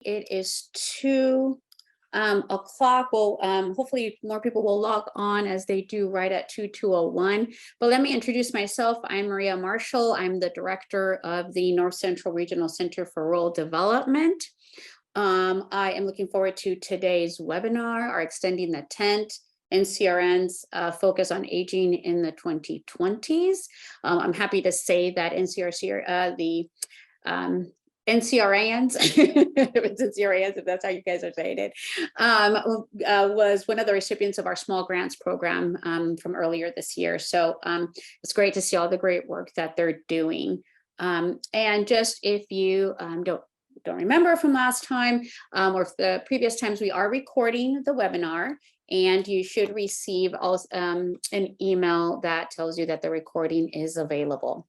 It is 2 o'clock. Well, hopefully more people will log on as they do right at 2:01. But let me introduce myself. I'm Maria Marshall. I'm the director of the North Central Regional Center for Rural Development. I am looking forward to today's webinar, our Extending the Tent, NCRN's focus on aging in the 2020s. I'm happy to say that NCRANs, it's NCRANs, if that's how you guys are saying it, was one of the recipients of our small grants program from earlier this year. So it's great to see all the great work that they're doing. And just if you don't remember from last time or the previous times, we are recording the webinar, and you should receive also, an email that tells you that the recording is available.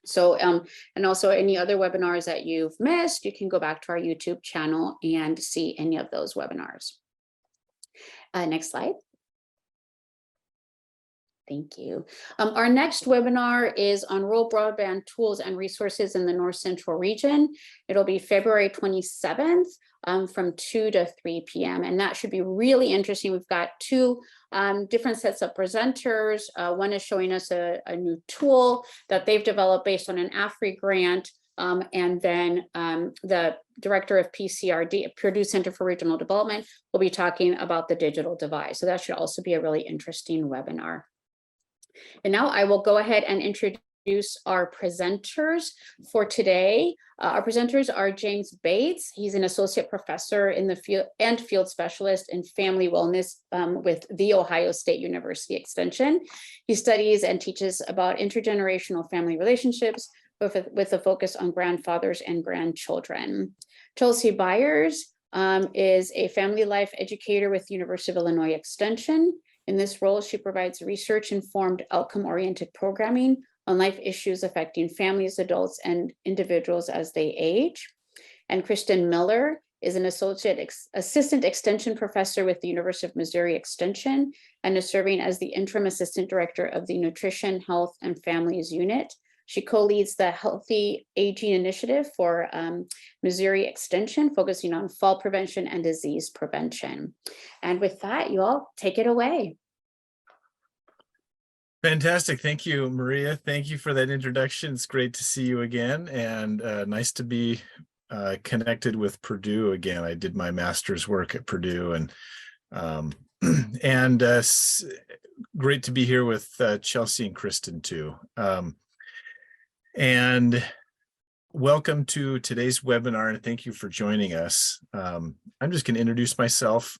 So, and also any other webinars that you've missed, you can go back to our YouTube channel and see any of those webinars. Next slide. Thank you. Our next webinar is on rural broadband tools and resources in the North Central region. It'll be February 27th from 2 to 3 p.m. And that should be really interesting. We've got 2 different sets of presenters. One is showing us a new tool that they've developed based on an AFRI grant. And then the director of PCRD, Purdue Center for Regional Development, will be talking about the digital divide. So that should also be a really interesting webinar. And now I will go ahead and introduce our presenters for today. Our presenters are James Bates. He's an associate professor in the field and field specialist in family wellness with The Ohio State University Extension. He studies and teaches about intergenerational family relationships with a focus on grandfathers and grandchildren. Chelsey Byers is a family life educator with the University of Illinois Extension. In this role, she provides research-informed, outcome-oriented programming on life issues affecting families, adults, and individuals as they age. And Kristen Miller is an assistant extension professor with the University of Missouri Extension and is serving as the interim assistant director of the Nutrition, Health, and Families Unit. She co-leads the Healthy Aging Initiative for Missouri Extension, focusing on fall prevention and disease prevention. And with that, you all take it away. Fantastic. Thank you, Maria. Thank you for that introduction. It's great to see you again, and nice to be connected with Purdue again. I did my master's work at Purdue, and great to be here with Chelsey and Kristen too. And welcome to today's webinar, and thank you for joining us. I'm just going to introduce myself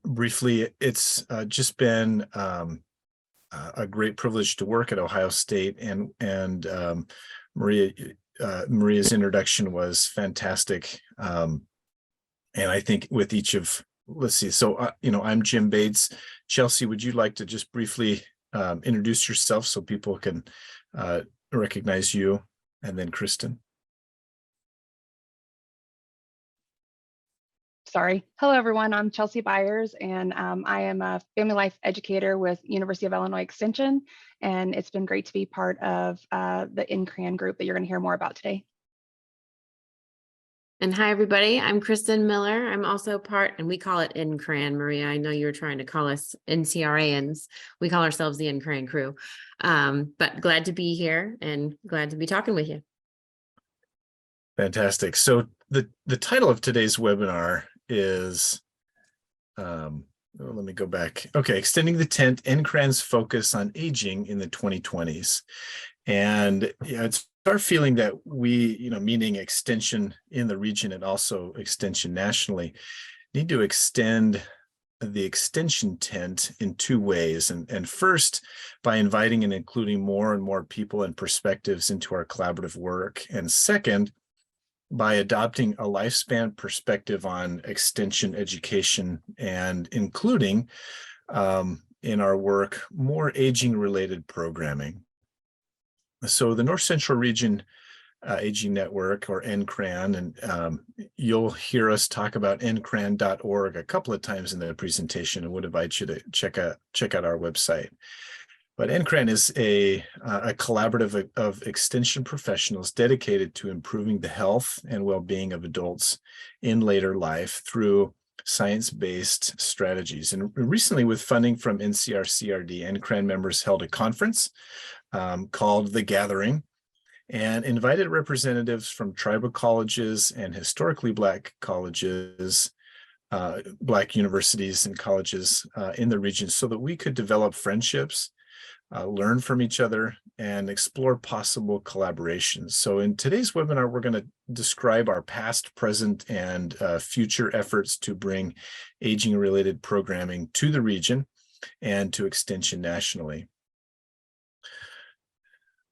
briefly. It's just been a great privilege to work at Ohio State, and Maria's introduction was fantastic. And I think with each of, let's see, so I'm Jim Bates. Chelsey, would you like to just briefly introduce yourself so people can recognize you, and then Kristen? Sorry. Hello, everyone. I'm Chelsey Byers, and I am a family life educator with University of Illinois Extension, and it's been great to be part of the NCRAN group that you're going to hear more about today. And hi, everybody. I'm Kristen Miller. I'm also part, and we call it NCRAN. Maria, I know you were trying to call us NCRANs. We call ourselves the NCRAN crew. But glad to be here and glad to be talking with you. Fantastic. So the title of today's webinar is, let me go back. Okay, Extending the Tent, NCRAN's Focus on Aging in the 2020s. And it's our feeling that we, meaning extension in the region and also extension nationally, need to extend the extension tent in 2 ways. And first, by inviting and including more and more people and perspectives into our collaborative work. And second, by adopting a lifespan perspective on extension education and including in our work more aging-related programming. So the North Central Region Aging Network, or NCRAN, and you'll hear us talk about ncran.org a couple of times in the presentation, and would invite you to check out our website. But NCRAN is a collaborative of extension professionals dedicated to improving the health and well-being of adults in later life through science-based strategies. And recently, with funding from NCRCRD, NCRAN members held a conference called The Gathering and invited representatives from tribal colleges and historically Black colleges, Black universities and colleges in the region so that we could develop friendships, learn from each other, and explore possible collaborations. So in today's webinar, we're going to describe our past, present, and future efforts to bring aging-related programming to the region and to Extension nationally.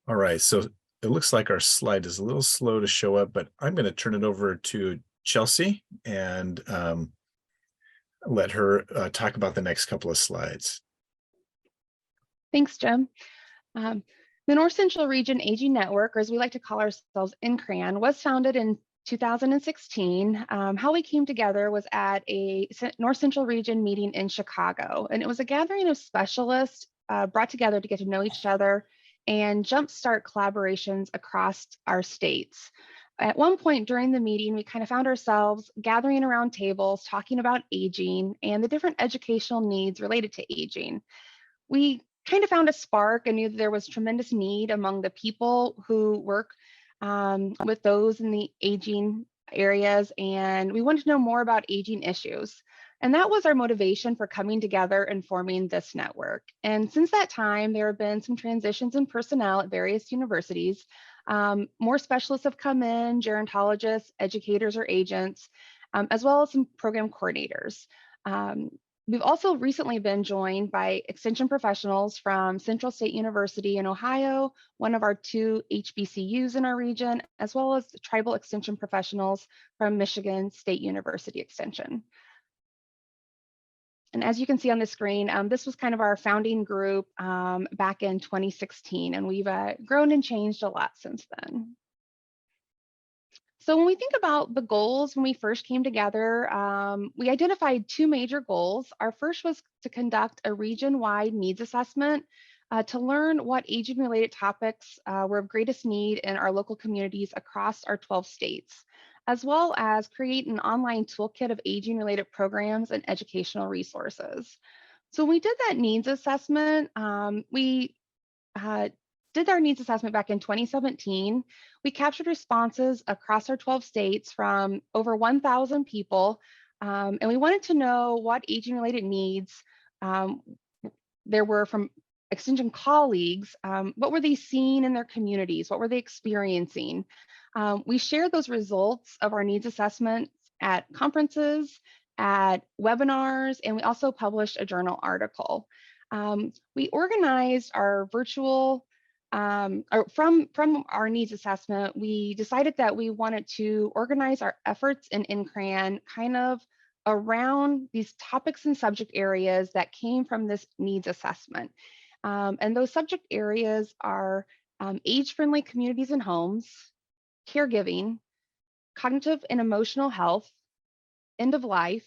All right, so it looks like our slide is a little slow to show up, but I'm going to turn it over to Chelsey and let her talk about the next couple of slides. Thanks, Jim. The North Central Region Aging Network, or as we like to call ourselves, NCRAN, was founded in 2016. How we came together was at a North Central Region meeting in Chicago, and it was a gathering of specialists brought together to get to know each other and jumpstart collaborations across our states. At one point during the meeting, we kind of found ourselves gathering around tables, talking about aging and the different educational needs related to aging. We kind of found a spark and knew that there was tremendous need among the people who work with those in the aging areas, and we wanted to know more about aging issues. And that was our motivation for coming together and forming this network. And since that time, there have been some transitions in personnel at various universities. More specialists have come in, gerontologists, educators or agents, as well as some program coordinators. We've also recently been joined by extension professionals from Central State University in Ohio, one of our 2 HBCUs in our region, as well as tribal extension professionals from Michigan State University Extension. And as you can see on the screen, this was kind of our founding group back in 2016, and we've grown and changed a lot since then. So when we think about the goals when we first came together, we identified 2 major goals. Our first was to conduct a region-wide needs assessment to learn what aging-related topics were of greatest need in our local communities across our 12 states, as well as create an online toolkit of aging-related programs and educational resources. So when we did that needs assessment, we did our needs assessment back in 2017. We captured responses across our 12 states from over 1,000 people, and we wanted to know what aging-related needs there were from Extension colleagues. What were they seeing in their communities? What were they experiencing? We shared those results of our needs assessments at conferences, at webinars, and we also published a journal article. We organized our virtual from our needs assessment, we decided that we wanted to organize our efforts in NCRAN kind of around these topics and subject areas that came from this needs assessment. And those subject areas are age-friendly communities and homes, caregiving, cognitive and emotional health, end of life,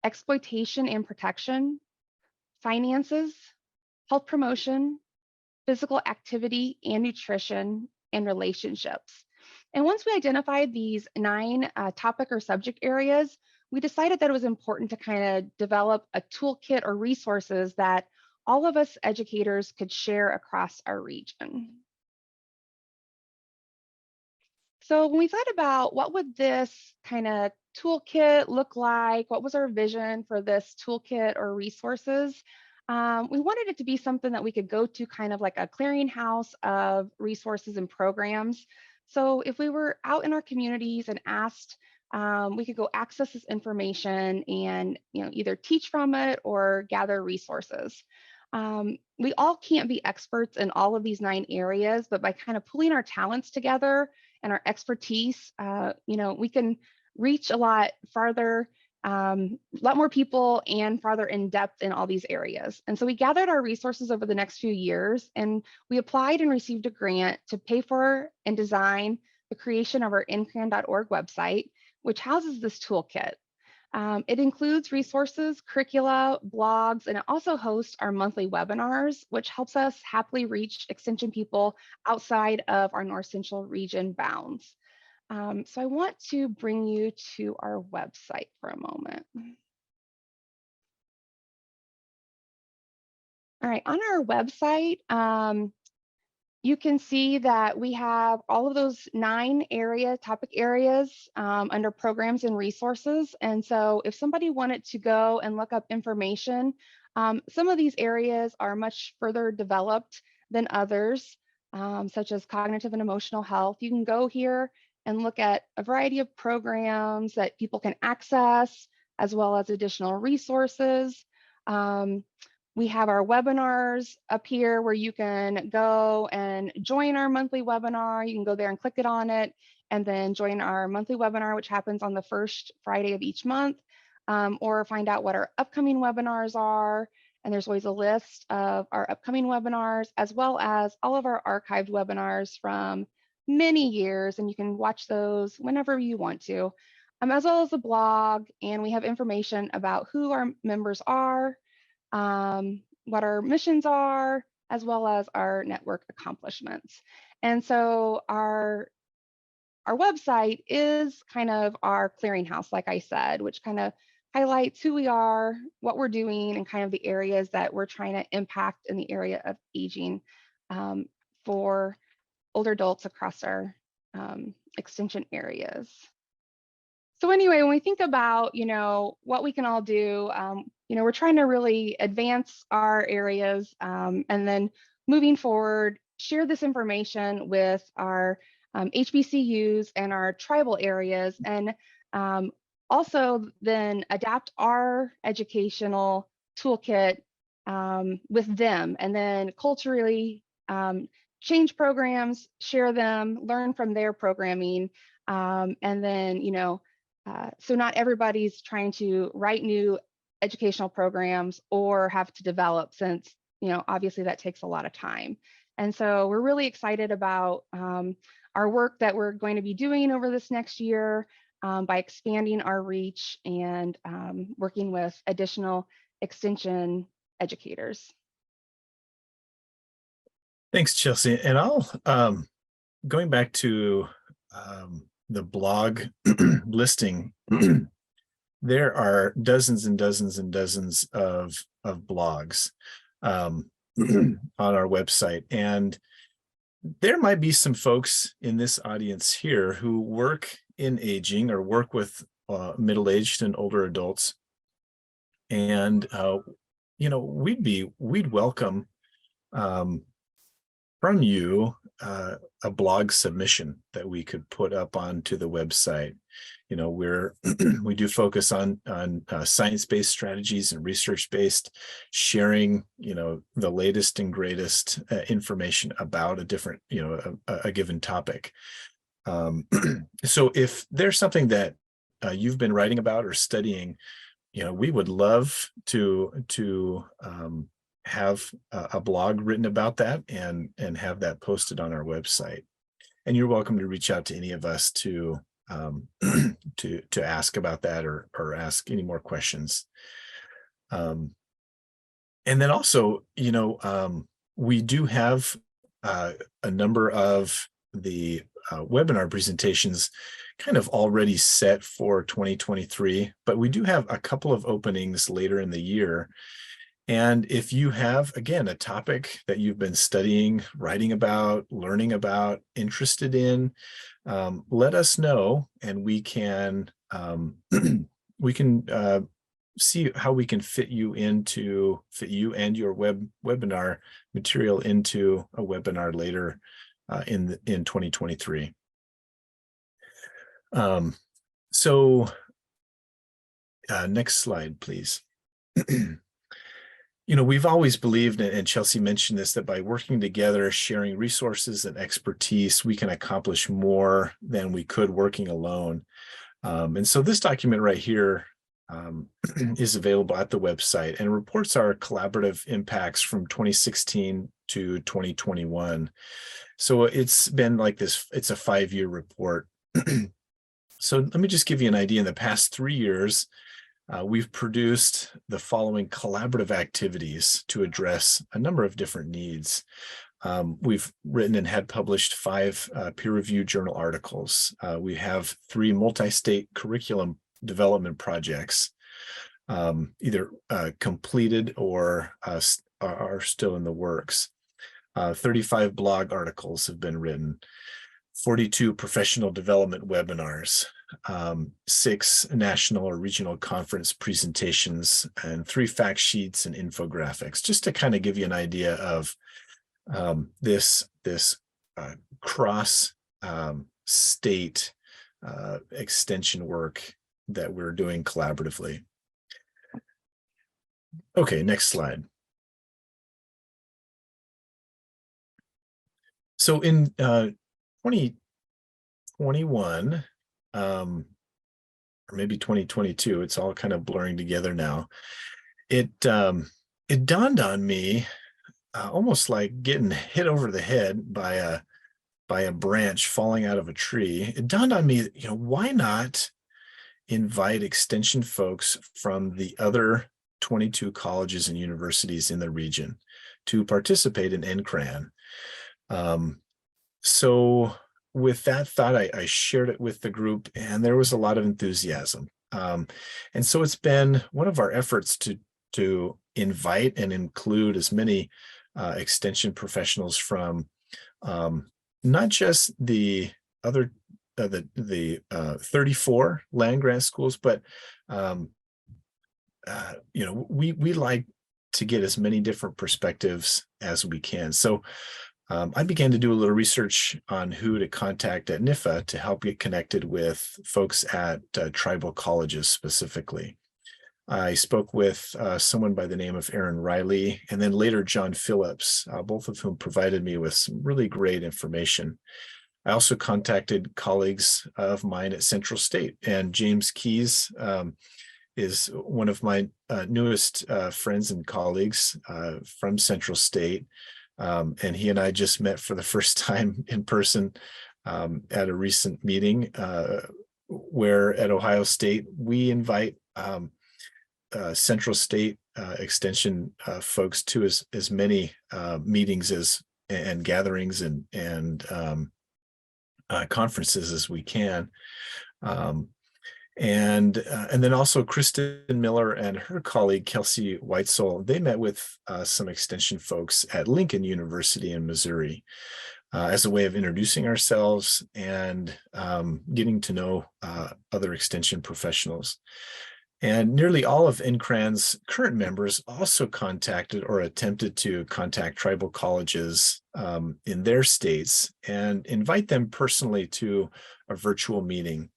exploitation and protection, finances, health promotion, physical activity and nutrition, and relationships. And once we identified these 9 topic or subject areas, we decided that it was important to kind of develop a toolkit or resources that all of us educators could share across our region. So when we thought about what would this kind of toolkit look like, what was our vision for this toolkit or resources, we wanted it to be something that we could go to kind of like a clearinghouse of resources and programs. So if we were out in our communities and asked, we could go access this information and either teach from it or gather resources. We all can't be experts in all of these 9 areas, but by kind of pulling our talents together and our expertise, we can reach a lot farther, a lot more people and farther in depth in all these areas. And so we gathered our resources over the next few years, and we applied and received a grant to pay for and design the creation of our ncran.org website, which houses this toolkit. It includes resources, curricula, blogs, and it also hosts our monthly webinars, which helps us happily reach Extension people outside of our North Central region bounds. So I want to bring you to our website for a moment. All right, on our website, you can see that we have all of those 9 topic areas under programs and resources. And so if somebody wanted to go and look up information, some of these areas are much further developed than others, such as cognitive and emotional health. You can go here and look at a variety of programs that people can access, as well as additional resources. We have our webinars up here where you can go and join our monthly webinar. You can go there and click it on it and then join our monthly webinar, which happens on the first Friday of each month, or find out what our upcoming webinars are. And there's always a list of our upcoming webinars, as well as all of our archived webinars from many years, and you can watch those whenever you want to, as well as a blog. And we have information about who our members are, what our missions are, as well as our network accomplishments. And so our website is kind of our clearinghouse, like I said, which kind of highlights who we are, what we're doing, and kind of the areas that we're trying to impact in the area of aging for older adults across our extension areas. So anyway, when we think about, what we can all do, we're trying to really advance our areas, and then moving forward, share this information with our HBCUs and our tribal areas, and also then adapt our educational toolkit with them, and then culturally change programs, share them, learn from their programming, and then, so not everybody's trying to write new educational programs or have to develop, since, obviously that takes a lot of time. And so we're really excited about our work that we're going to be doing over this next year by expanding our reach and working with additional extension educators. Thanks, Chelsey. And I'll, going back to the blog listing, there are dozens and dozens and dozens of blogs on our website. And there might be some folks in this audience here who work in aging or work with middle-aged and older adults. And, we'd welcome from you a blog submission that we could put up onto the website. We do focus on science-based strategies and research-based sharing, the latest and greatest information about a different, a given topic. So if there's something that you've been writing about or studying, we would love to have a blog written about that and have that posted on our website. And you're welcome to reach out to any of us to ask about that or ask any more questions. And then also, we do have a number of the webinar presentations kind of already set for 2023, but we do have a couple of openings later in the year. And if you have, again, a topic that you've been studying, writing about, learning about, interested in, let us know, and we can see how we can fit you and your webinar material into a webinar later in 2023. So next slide, please. We've always believed, and Chelsey mentioned this, that by working together, sharing resources and expertise, we can accomplish more than we could working alone. And so this document right here is available at the website and reports our collaborative impacts from 2016 to 2021. So it's been like this, it's a 5-year report. So let me just give you an idea. In the past 3 years, we've produced the following collaborative activities to address a number of different needs. We've written and had published 5 peer-reviewed journal articles. We have 3 multi-state curriculum development projects, either completed or are still in the works. 35 blog articles have been written, 42 professional development webinars, 6 national or regional conference presentations, and 3 fact sheets and infographics, just to kind of give you an idea of this cross state extension work that we're doing collaboratively. Okay, next slide. So in 2021, or maybe 2022, it's all kind of blurring together now. It dawned on me, almost like getting hit over the head by a branch falling out of a tree. It dawned on me, why not invite extension folks from the other 22 colleges and universities in the region to participate in NCRAN. So with that thought, I shared it with the group, and there was a lot of enthusiasm. And so it's been one of our efforts to invite and include as many extension professionals from not just the other the 34 land grant schools, but we like to get as many different perspectives as we can. So I began to do a little research on who to contact at NIFA to help get connected with folks at tribal colleges specifically. I spoke with someone by the name of Aaron Riley, and then later John Phillips, both of whom provided me with some really great information. I also contacted colleagues of mine at Central State, and James Keys is one of my newest friends and colleagues from Central State. And he and I just met for the first time in person at a recent meeting where at Ohio State, we invite Central State extension folks to as many meetings and gatherings and conferences as we can. And then also Kristen Miller and her colleague Chelsey Whitesole, they met with some extension folks at Lincoln University in Missouri as a way of introducing ourselves and getting to know other extension professionals. And nearly all of NCRAN's current members also contacted or attempted to contact tribal colleges in their states and invite them personally to a virtual meeting.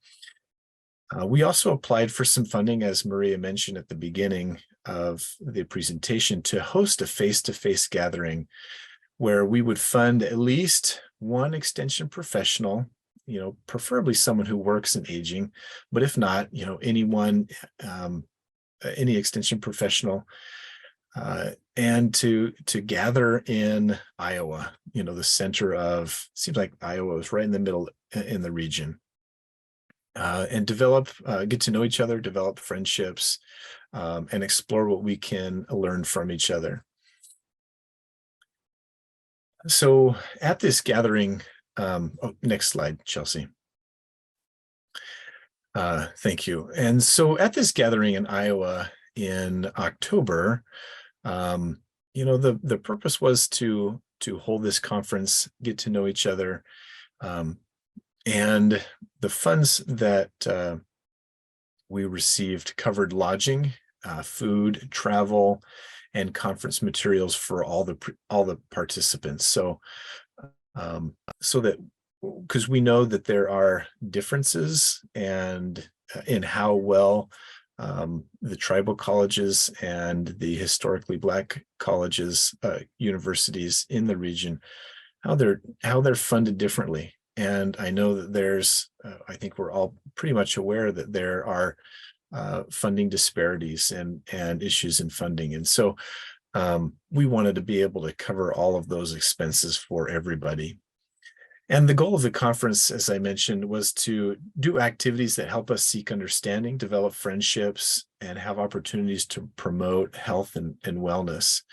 We also applied for some funding, as Maria mentioned at the beginning of the presentation, to host a face-to-face gathering where we would fund at least one extension professional, preferably someone who works in aging, but if not, anyone, any extension professional, and to gather in Iowa, the center of, seems like Iowa is right in the middle in the region. And get to know each other, develop friendships, and explore what we can learn from each other. So at this gathering, next slide, Chelsey. Thank you. And so at this gathering in Iowa in October, the purpose was to hold this conference, get to know each other, and the funds that we received covered lodging, food, travel, and conference materials for all the participants. So that, because we know that there are differences and in how well the tribal colleges and the historically Black colleges, universities in the region, how they're funded differently. And I know that there's, I think we're all pretty much aware that there are funding disparities and issues in funding. And so we wanted to be able to cover all of those expenses for everybody. And the goal of the conference, as I mentioned, was to do activities that help us seek understanding, develop friendships, and have opportunities to promote health and wellness.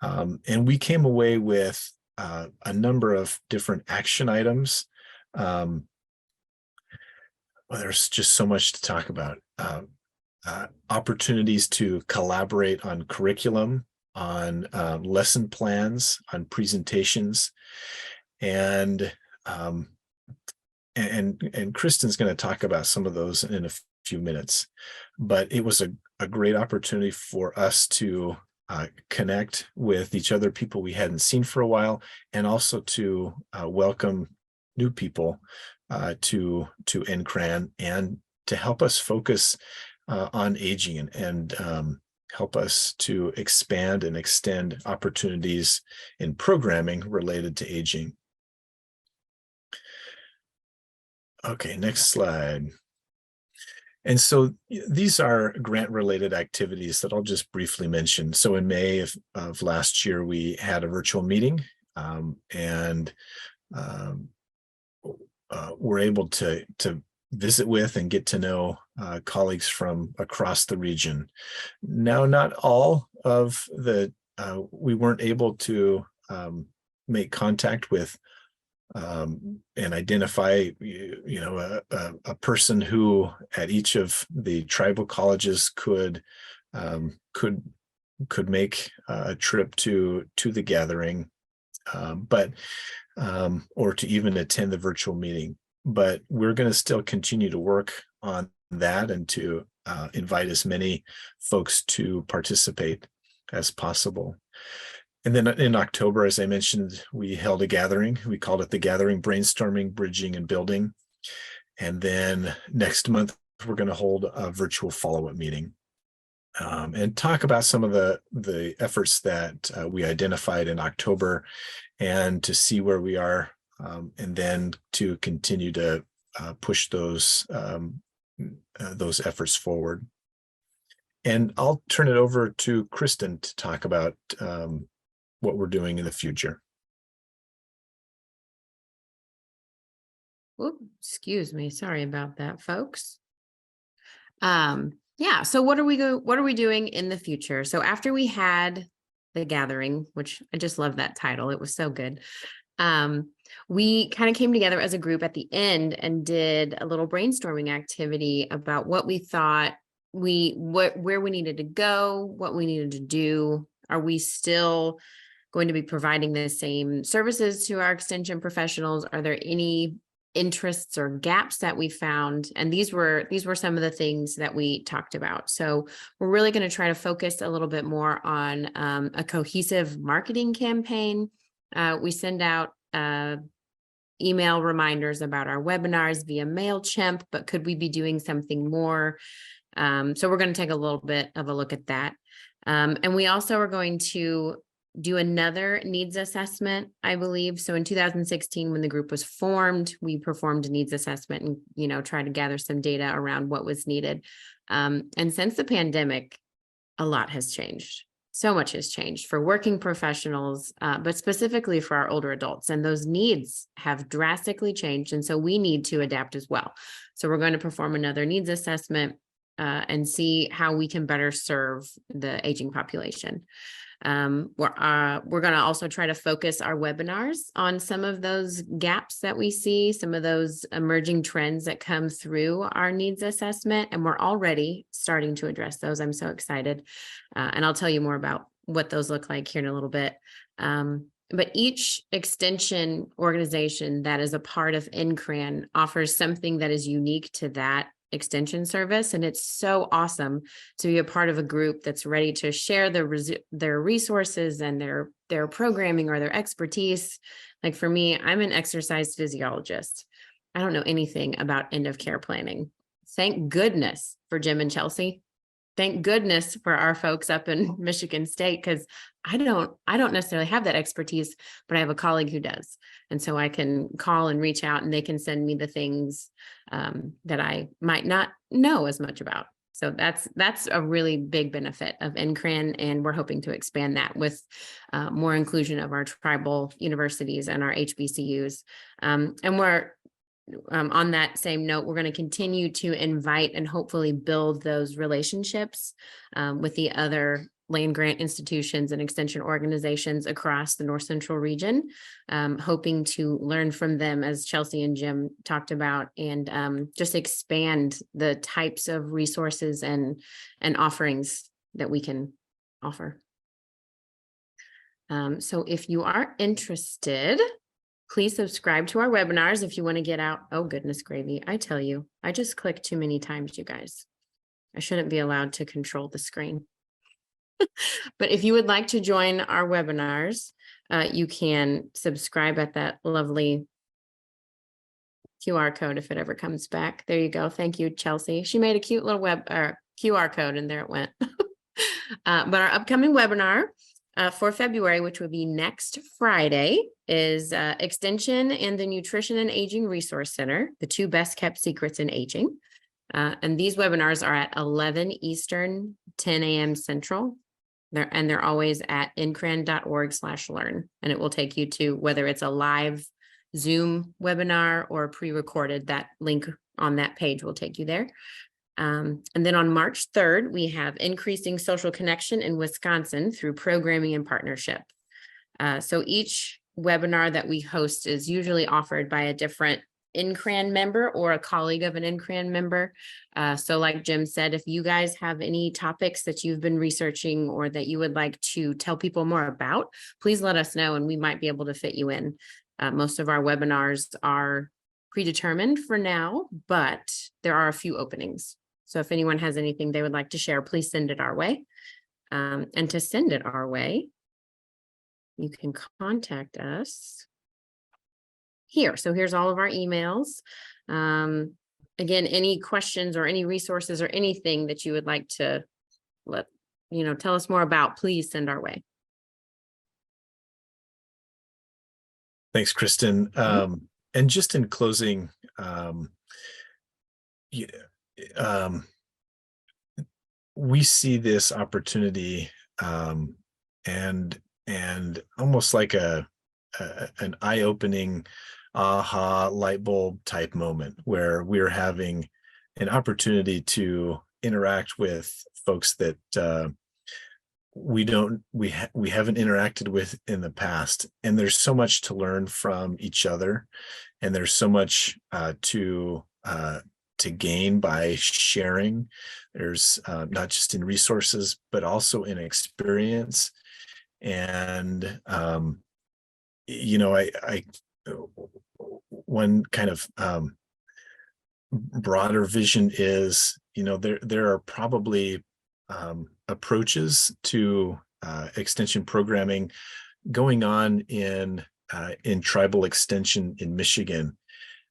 And we came away with a number of different action items. Well, there's just so much to talk about. Opportunities to collaborate on curriculum, on lesson plans, on presentations, and Kristen's going to talk about some of those in a few minutes. But it was a great opportunity for us to connect with each other, people we hadn't seen for a while, and also to welcome new people to NCRAN, and to help us focus on aging and help us to expand and extend opportunities in programming related to aging. Okay, next slide. And so these are grant-related activities that I'll just briefly mention. So in May of last year, we had a virtual meeting, and we're able to visit with and get to know colleagues from across the region. Now, not all of we weren't able to make contact with and identify, a person who at each of the tribal colleges could make a trip to the gathering, or to even attend the virtual meeting. But we're going to still continue to work on that and to invite as many folks to participate as possible. And then in October, as I mentioned, we held a gathering. We called it the Gathering: Brainstorming, Bridging, and Building. And then next month, we're going to hold a virtual follow-up meeting and talk about some of the efforts that we identified in October, and to see where we are, and then to continue to push those efforts forward. And I'll turn it over to Kristen to talk about what we're doing in the future. Ooh, excuse me. Sorry about that, folks. Yeah. So what are we doing in the future? So after we had the gathering, which I just love that title, it was so good. We kind of came together as a group at the end and did a little brainstorming activity about what we thought where we needed to go, what we needed to do. Are we still going to be providing the same services to our extension professionals? Are there any interests or gaps that we found? And these were some of the things that we talked about. So we're really going to try to focus a little bit more on a cohesive marketing campaign. We send out email reminders about our webinars via MailChimp, but could we be doing something more? So we're going to take a little bit of a look at that. And we also are going to do another needs assessment, I believe. So in 2016, when the group was formed, we performed a needs assessment and, tried to gather some data around what was needed. And since the pandemic, a lot has changed. So much has changed for working professionals, but specifically for our older adults. And those needs have drastically changed. And so we need to adapt as well. So we're going to perform another needs assessment and see how we can better serve the aging population. We're going to also try to focus our webinars on some of those gaps that we see, some of those emerging trends that come through our needs assessment, and we're already starting to address those. I'm so excited. And I'll tell you more about what those look like here in a little bit. But each extension organization that is a part of NCRAN offers something that is unique to that extension service. And it's so awesome to be a part of a group that's ready to share their resources and their programming or their expertise. Like for me, I'm an exercise physiologist. I don't know anything about end of care planning. Thank goodness for Jim and Chelsey. Thank goodness for our folks up in Michigan State, because I don't necessarily have that expertise, but I have a colleague who does. And so I can call and reach out and they can send me the things that I might not know as much about. So that's a really big benefit of NCRAN, and we're hoping to expand that with more inclusion of our tribal universities and our HBCUs. And we're on that same note, we're going to continue to invite and hopefully build those relationships with the other land grant institutions and extension organizations across the North Central region, hoping to learn from them, as Chelsey and Jim talked about, and just expand the types of resources and offerings that we can offer. So if you are interested, please subscribe to our webinars if you want to get out. Oh, goodness gravy. I tell you, I just clicked too many times, you guys. I shouldn't be allowed to control the screen. But if you would like to join our webinars, you can subscribe at that lovely QR code if it ever comes back. There you go. Thank you, Chelsey. She made a cute little QR code, and there it went. But our upcoming webinar for February, which will be next Friday, is Extension and the Nutrition and Aging Resource Center, the 2 best kept secrets in aging. And these webinars are at 11 Eastern, 10 a.m. Central. They're always at ncran.org/learn, and it will take you to whether it's a live Zoom webinar or pre-recorded. That link on that page will take you there. And then on March 3rd, we have Increasing Social Connection in Wisconsin through Programming and Partnership. So each webinar that we host is usually offered by a different NCRAN member or a colleague of an NCRAN member. So like Jim said, if you guys have any topics that you've been researching or that you would like to tell people more about, please let us know and we might be able to fit you in. Most of our webinars are predetermined for now, but there are a few openings. So if anyone has anything they would like to share, please send it our way. And to send it our way, you can contact us here. So here's all of our emails. Again, any questions or any resources or anything that you would like to tell us more about, please send our way. Thanks, Kristen. And just in closing, we see this opportunity and almost like an eye-opening aha light bulb type moment where we're having an opportunity to interact with folks that we haven't interacted with in the past, and there's so much to learn from each other, and there's so much to gain by sharing. There's not just in resources but also in experience. And one kind of broader vision is, there are probably approaches to extension programming going on in tribal extension in Michigan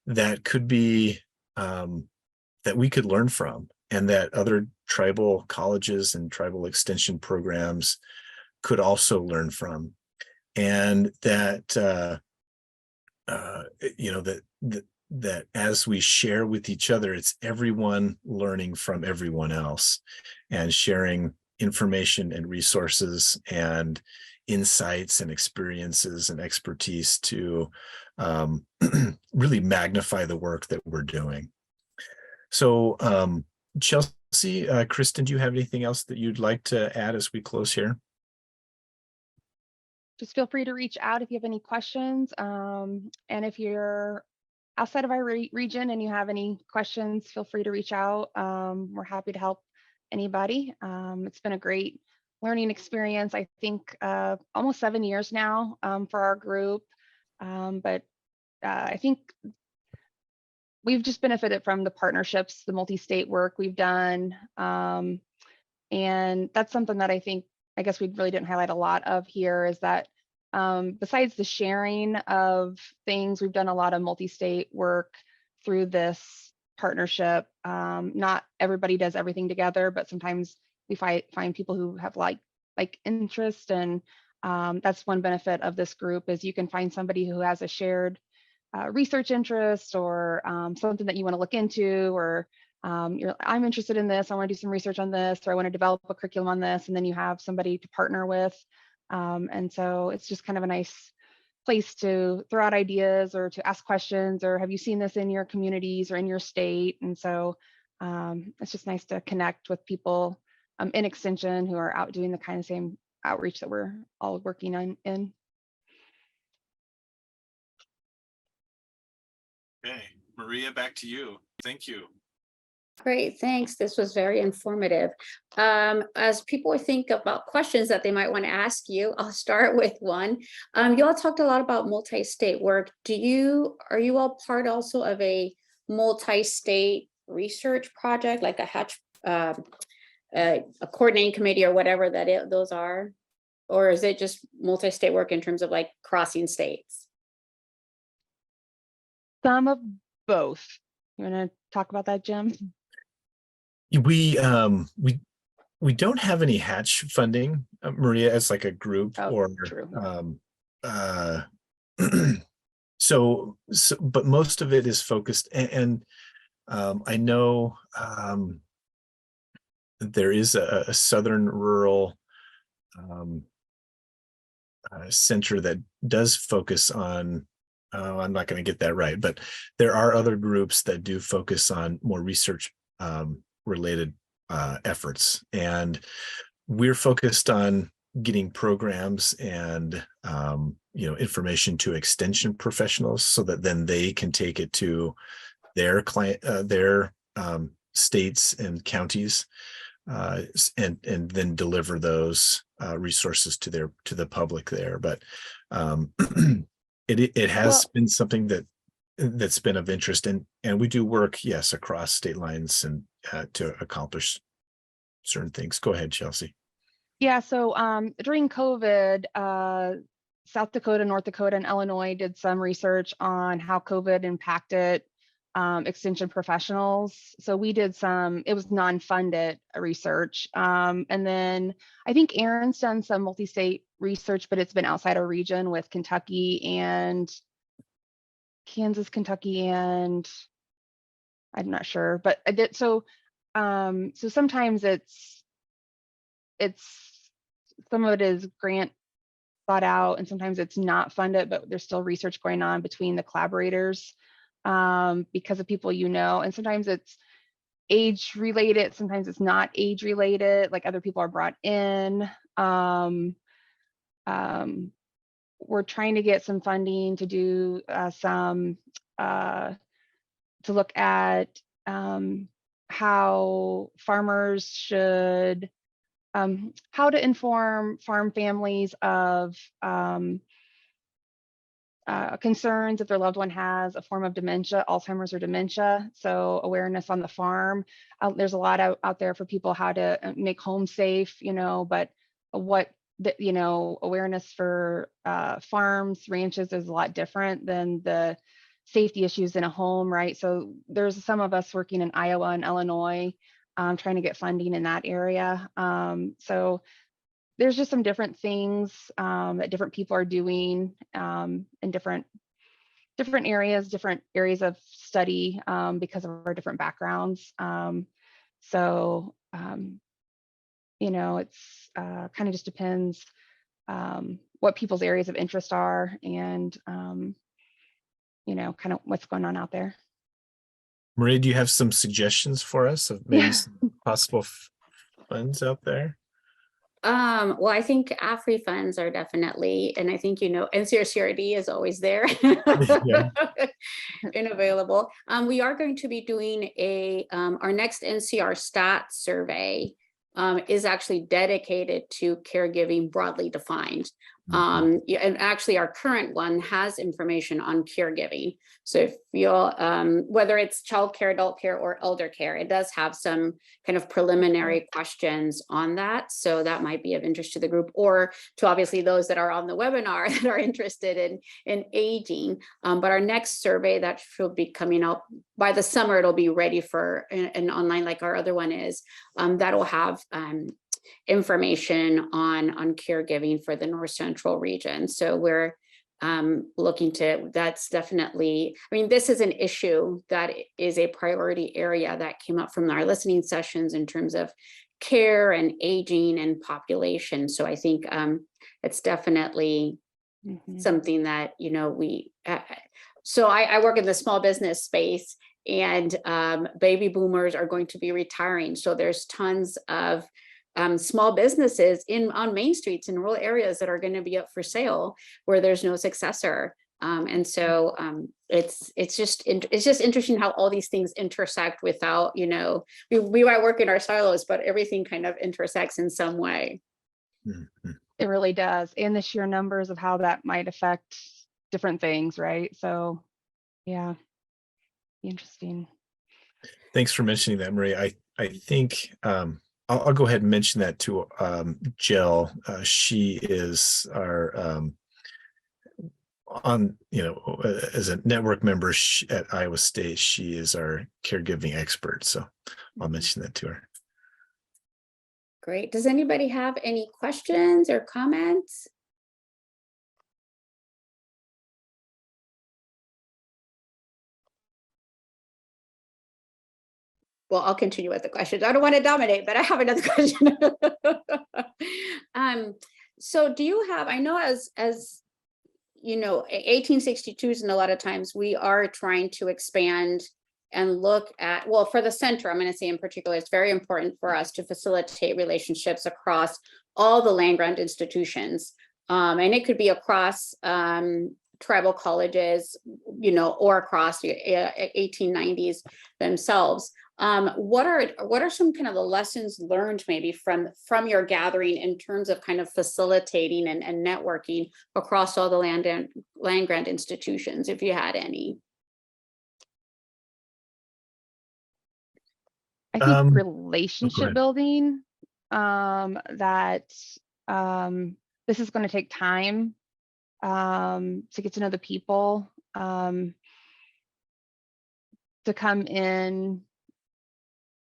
that could be that we could learn from, and that other tribal colleges and tribal extension programs could also learn from, and that that as we share with each other, it's everyone learning from everyone else and sharing information and resources and insights and experiences and expertise to really magnify the work that we're doing. So Chelsey, Kristen, do you have anything else that you'd like to add as we close here? Just feel free to reach out if you have any questions. And if you're outside of our region and you have any questions, feel free to reach out. We're happy to help anybody. It's been a great learning experience. I think almost 7 years now for our group. But I think we've just benefited from the partnerships, the multi-state work we've done. And that's something that I guess we really didn't highlight a lot of here, is that besides the sharing of things, we've done a lot of multi-state work through this partnership. Not everybody does everything together, but sometimes we find people who have like interest, and that's one benefit of this group, is you can find somebody who has a shared research interest or something that you want to look into, or I'm interested in this, I want to do some research on this, or I want to develop a curriculum on this, and then you have somebody to partner with. And so it's just kind of a nice place to throw out ideas or to ask questions, or have you seen this in your communities or in your state? And so it's just nice to connect with people in Extension who are out doing the kind of same outreach that we're all working on in. Okay, Maria, back to you. Thank you. Great, thanks. This was very informative. As people think about questions that they might want to ask you, I'll start with one. You all talked a lot about multi-state work. Are you all part also of a multi-state research project, like a coordinating committee or whatever those are? Or is it just multi-state work in terms of like crossing states? Some of both. You want to talk about that, Jim? We don't have any hatch funding, Maria, as like a group or true. But most of it is focused, and I know there is a southern rural center that does focus on, I'm not going to get that right, but there are other groups that do focus on more research related efforts, and we're focused on getting programs and information to extension professionals so that then they can take it to their client, their states and counties, and then deliver those resources to the public there. But it has been something that's been of interest, and we do work, yes, across state lines and to accomplish certain things. Go ahead, Chelsey. Yeah, so during COVID, South Dakota, North Dakota, and Illinois did some research on how COVID impacted extension professionals. So we did it was non-funded research. And then I think Aaron's done some multi-state research, but it's been outside our region with Kentucky and Kansas, Kentucky, and I'm not sure, but I did. So sometimes it's some of it is grant thought out, and sometimes it's not funded, but there's still research going on between the collaborators because of people, and sometimes it's age related, sometimes it's not age related, like other people are brought in. We're trying to get some funding to do to look at how farmers should, how to inform farm families of concerns if their loved one has a form of dementia, Alzheimer's or dementia. So awareness on the farm. There's a lot out there for people how to make home safe, but awareness for farms, ranches is a lot different than the safety issues in a home, right? So there's some of us working in Iowa and Illinois trying to get funding in that area. So there's just some different things that different people are doing in different areas of study because of our different backgrounds. It's kind of just depends what people's areas of interest are and kind of what's going on out there. Maria, do you have some suggestions for us of maybe some possible funds out there? Well, I think AFRI funds are definitely, and I think NCRCRD is always there and available. We are going to be doing our next NCR stat survey is actually dedicated to caregiving broadly defined. And actually our current one has information on caregiving. So if you'll, whether it's child care, adult care, or elder care, it does have some kind of preliminary questions on that. So that might be of interest to the group, or to obviously those that are on the webinar that are interested in aging. But our next survey that should be coming out by the summer, it'll be ready for an online like our other one is, that'll have information on caregiving for the North Central region. So we're that's definitely, I mean, this is an issue that is a priority area that came up from our listening sessions in terms of care and aging and population. So I think it's definitely something that, you know, so I work in the small business space, and baby boomers are going to be retiring. So there's tons of small businesses on main streets in rural areas that are going to be up for sale where there's no successor. And so it's just interesting how all these things intersect without, you know, we might work in our silos, but everything kind of intersects in some way. Mm-hmm. It really does. And the sheer numbers of how that might affect different things, right? So yeah, interesting. Thanks for mentioning that, Marie. I think I'll go ahead and mention that to Jill. She is our as a network member at Iowa State. She is our caregiving expert. So I'll mention that to her. Great. Does anybody have any questions or comments? Well, I'll continue with the questions. I don't want to dominate, but I have another question. So do you have, I know as you know, 1862s, and a lot of times we are trying to expand and look at, well, for the center, I'm going to say in particular, it's very important for us to facilitate relationships across all the land-grant institutions. And it could be across tribal colleges, you know, or across the 1890s themselves. What are some kind of the lessons learned maybe from your gathering in terms of kind of facilitating and networking across all the land grant institutions, if you had any? I think relationship building, that this is going to take time to get to know the people, to come in,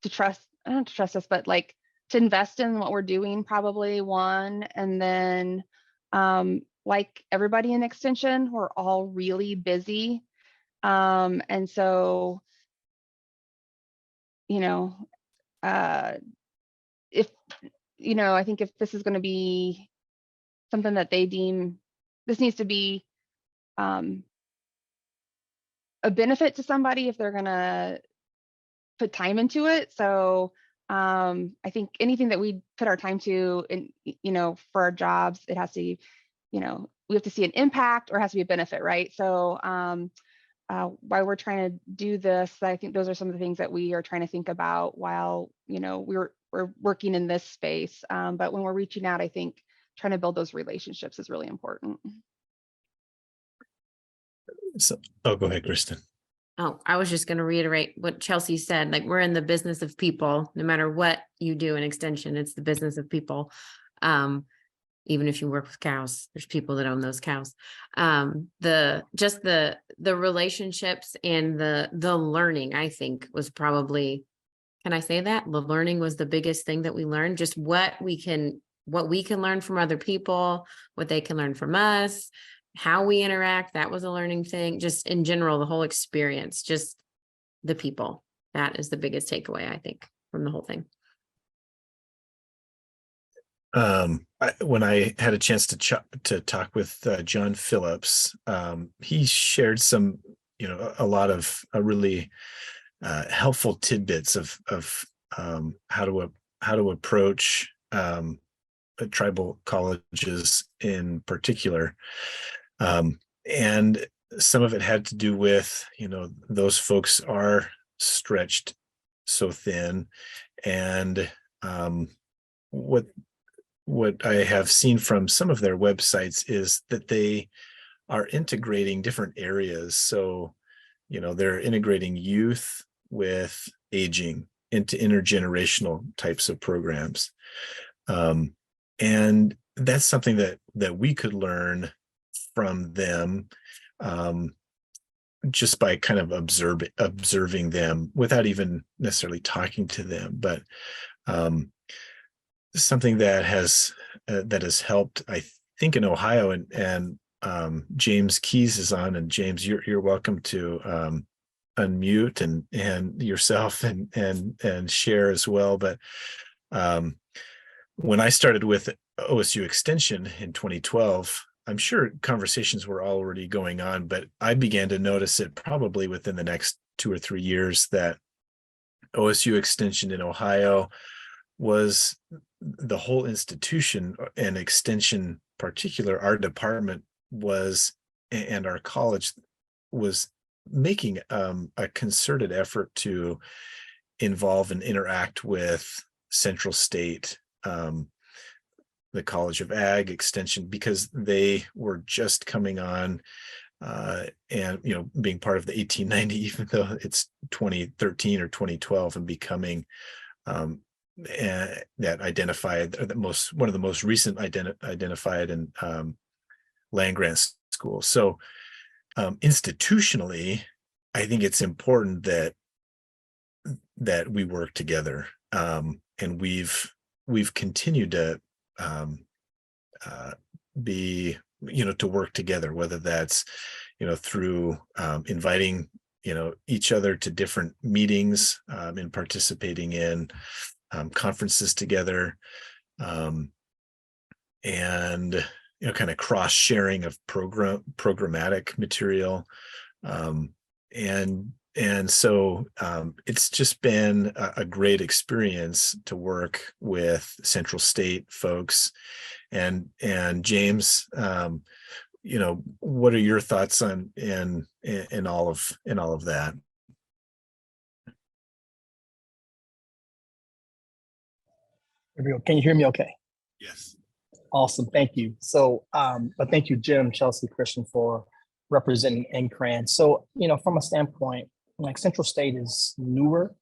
to not to trust us, but like to invest in what we're doing, probably one. And then like everybody in extension, we're all really busy. And so, you know, if, you know, I think if this is going to be something that they deem, this needs to be a benefit to somebody if they're going to put time into it. So I think anything that we put our time to, in, you know, for our jobs, it has to, you know, we have to see an impact or it has to be a benefit, right? So while we're trying to do this, I think those are some of the things that we are trying to think about while, you know, we're working in this space. But when we're reaching out, I think trying to build those relationships is really important. So, oh, go ahead, Kristen. Oh, I was just going to reiterate what Chelsey said. Like, we're in the business of people. No matter what you do in extension, it's the business of people. Even if you work with cows, there's people that own those cows. The relationships and the learning, I think, was probably, can I say that? The learning was the biggest thing that we learned. Just what we can learn from other people, what they can learn from us, how we interact. That was a learning thing. Just in general, the whole experience, just the people. That is the biggest takeaway, I think, from the whole thing. When I had a chance to talk with John Phillips, he shared some, you know, a lot of really helpful tidbits of how to approach tribal colleges in particular, and some of it had to do with, you know, those folks are stretched so thin, and what I have seen from some of their websites is that they are integrating different areas. So, you know, they're integrating youth with aging into intergenerational types of programs. And that's something that we could learn from them, just by kind of observing them without even necessarily talking to them. But something that has helped, I think, in Ohio and James Keys is on, and James, you're welcome to unmute and yourself and share as well. But when I started with OSU Extension in 2012, I'm sure conversations were already going on, but I began to notice it probably within the next 2 or 3 years that OSU Extension in Ohio was the whole institution, and Extension particular, our department was, and our college was making a concerted effort to involve and interact with Central State, the College of Ag Extension, because they were just coming on and, you know, being part of the 1890, even though it's 2013 or 2012, and becoming that identified, or one of the most recent identified in land grant schools. So institutionally, I think it's important that we work together, and we've continued to be, you know, to work together, whether that's, you know, through inviting, you know, each other to different meetings, and participating in conferences together, and, you know, kind of cross sharing of programmatic material, and so it's just been a great experience to work with Central State folks. And James, you know, what are your thoughts on in all of that? There we go. Can you hear me okay? Yes. Awesome. Thank you. So, but thank you, Jim, Chelsey, Christian, for representing NCRAN. So, you know, from a standpoint, like Central State is newer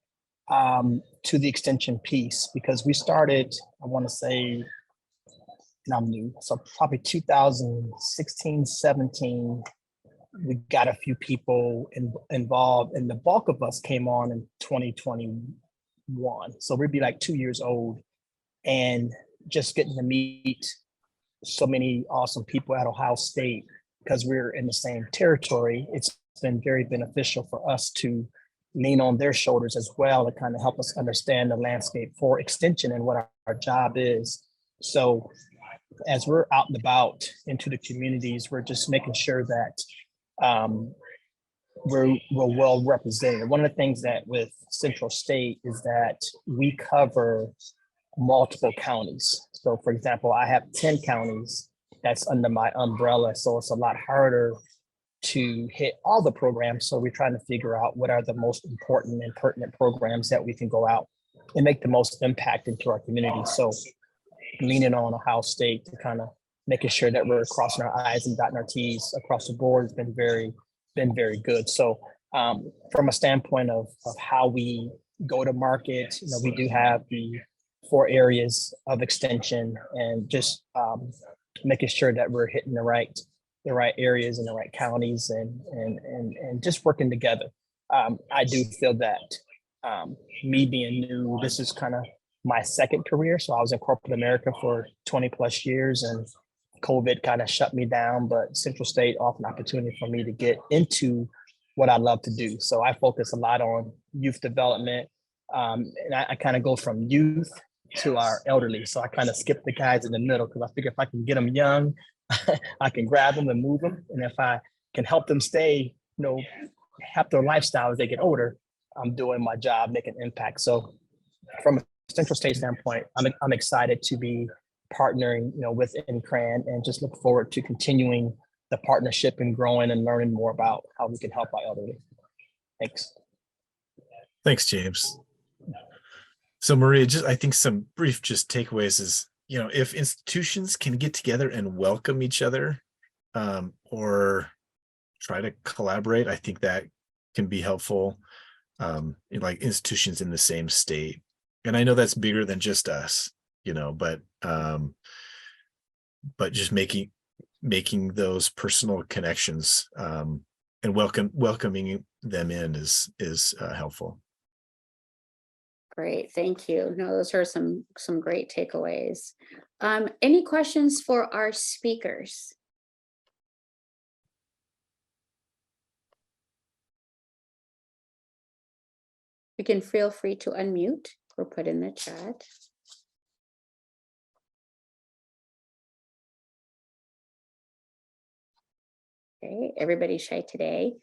to the extension piece, because we started, I want to say, and I'm new, so probably 2016, 17, we got a few people involved, and the bulk of us came on in 2021. So we'd be like 2 years old, and just getting to meet so many awesome people at Ohio State, because we're in the same territory, it's been very beneficial for us to lean on their shoulders as well to kind of help us understand the landscape for extension and what our job is. So as we're out and about into the communities, we're just making sure that we're well represented. One of the things that with Central State is that we cover multiple counties. So for example, I have 10 counties that's under my umbrella. So it's a lot harder to hit all the programs. So we're trying to figure out what are the most important and pertinent programs that we can go out and make the most impact into our community. So leaning on Ohio State to kind of making sure that we're crossing our I's and dotting our T's across the board has been very good. So from a standpoint of how we go to market, you know, we do have the 4 areas of extension, and just making sure that we're hitting the right areas in the right counties, and just working together. I do feel that me being new, this is kind of my second career. So I was in corporate America for 20 plus years, and COVID kind of shut me down, but Central State offered an opportunity for me to get into what I love to do. So I focus a lot on youth development, and I kind of go from youth to our elderly. So I kind of skip the guys in the middle, because I figure if I can get them young, I can grab them and move them. And if I can help them stay, you know, have their lifestyle as they get older, I'm doing my job, making impact. So from a Central State standpoint, I'm excited to be partnering, you know, with NCRAN, and just look forward to continuing the partnership and growing and learning more about how we can help our elderly. Thanks. Thanks, James. So Maria, I think some brief takeaways is, you know, if institutions can get together and welcome each other, or try to collaborate, I think that can be helpful, like institutions in the same state. And I know that's bigger than just us, you know, but just making those personal connections, and welcoming them in is helpful. Great, thank you. No, those are some great takeaways. Any questions for our speakers? You can feel free to unmute or put in the chat. Okay, everybody's shy today.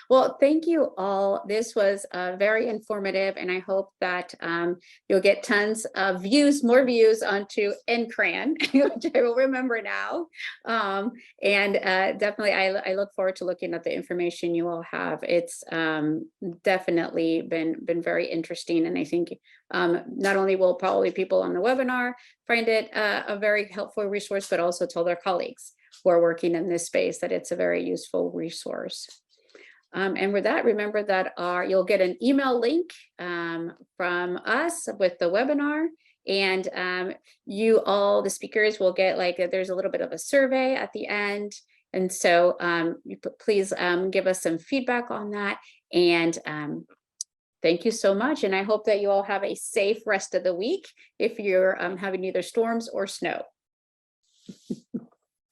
Well, thank you all. This was very informative, and I hope that you'll get tons of views, more views onto NCRAN, which I will remember now. And definitely, I look forward to looking at the information you all have. It's definitely been very interesting, and I think not only will probably people on the webinar find it a very helpful resource, but also tell their colleagues who are working in this space that it's a very useful resource. And with that, remember that you'll get an email link from us with the webinar, and you all, the speakers, will get there's a little bit of a survey at the end. And so please give us some feedback on that. And thank you so much. And I hope that you all have a safe rest of the week if you're having either storms or snow.